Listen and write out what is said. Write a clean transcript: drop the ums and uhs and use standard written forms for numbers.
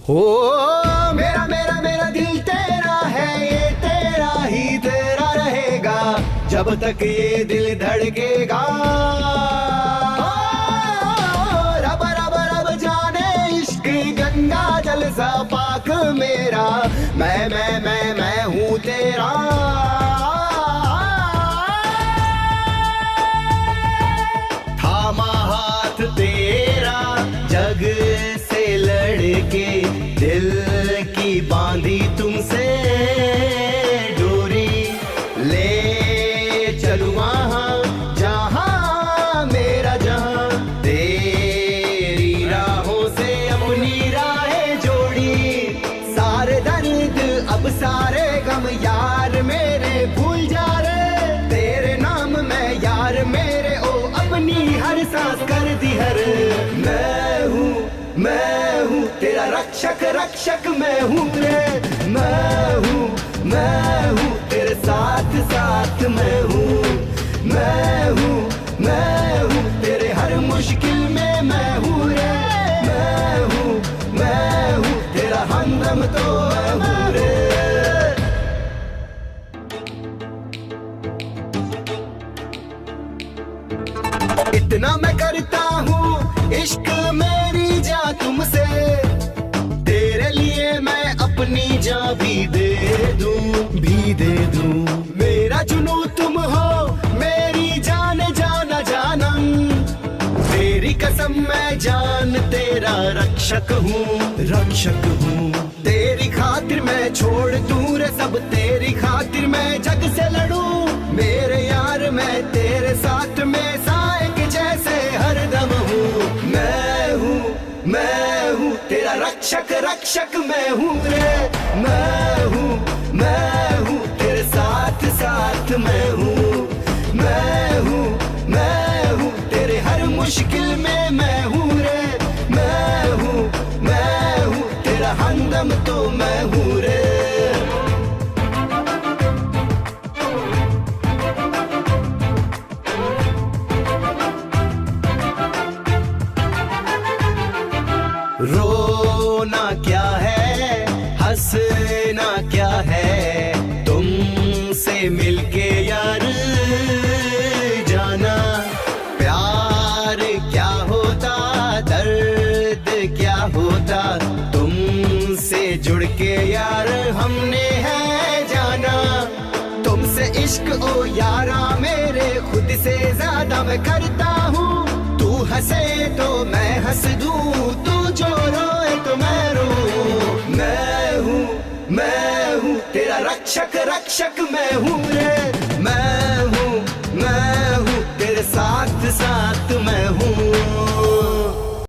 हो मेरा मेरा मेरा दिल तेरा है, ये तेरा ही तेरा रहेगा जब तक ये दिल धड़केगा। रब रब रब जाने इश्क गंगा जल सा पाक मेरा, मैं हूँ तेरा। थामा हाथ तेरा जग से लड़के, दिल की बांधी तुमसे डोरी, ले चलूं वहाँ जहाँ मेरा जहाँ, तेरी राहों से अपनी राहें जोड़ी। सारे दर्द अब सारे गम यार मेरे भूल जा रे, तेरे नाम में यार मेरे ओ अपनी हर सांस कर दी हर। मैं हूँ तेरा रक्षक रक्षक मैं हूँ रे, मैं हूँ तेरे साथ साथ मैं हूँ, मैं हूँ तेरे हर मुश्किल में मैं हूँ रे, मैं हूँ तेरा हमदम तो मैं हूँ रे। इतना मैं करता हूँ इश्क मेरी जान तुमसे, तेरे लिए मैं अपनी जान भी दे दूं। मेरा जुनून तुम हो, मेरी जान जाना जानम, तेरी कसम मैं जान तेरा रक्षक हूँ। तेरी खातिर मैं छोड़ दूं रे सब, तेरी खातिर मैं जग से लड़ूं। मेरे यार मैं तेरे साथ में साए के जैसे हरदम हूँ। मैं हूँ तेरा रक्षक रक्षक मैं हूँ रे, मैं हूँ तेरे साथ साथ मैं हूँ, मैं हूँ तेरे हर मुश्किल में मैं हूँ रे, मैं हूँ तेरा हमदम तो मैं हूँ रे। रोना क्या है हंसना क्या है, तुमसे मिलके यार जाना। प्यार क्या होता दर्द क्या होता, तुमसे जुड़ के यार हमने है जाना। तुमसे इश्क ओ यारा मेरे खुद से ज्यादा मैं करता हूँ, तू हंसे तो मैं हंस दूं, तू जो रोए तो मैं रो। मैं हूँ तेरा रक्षक रक्षक मैं हूँ।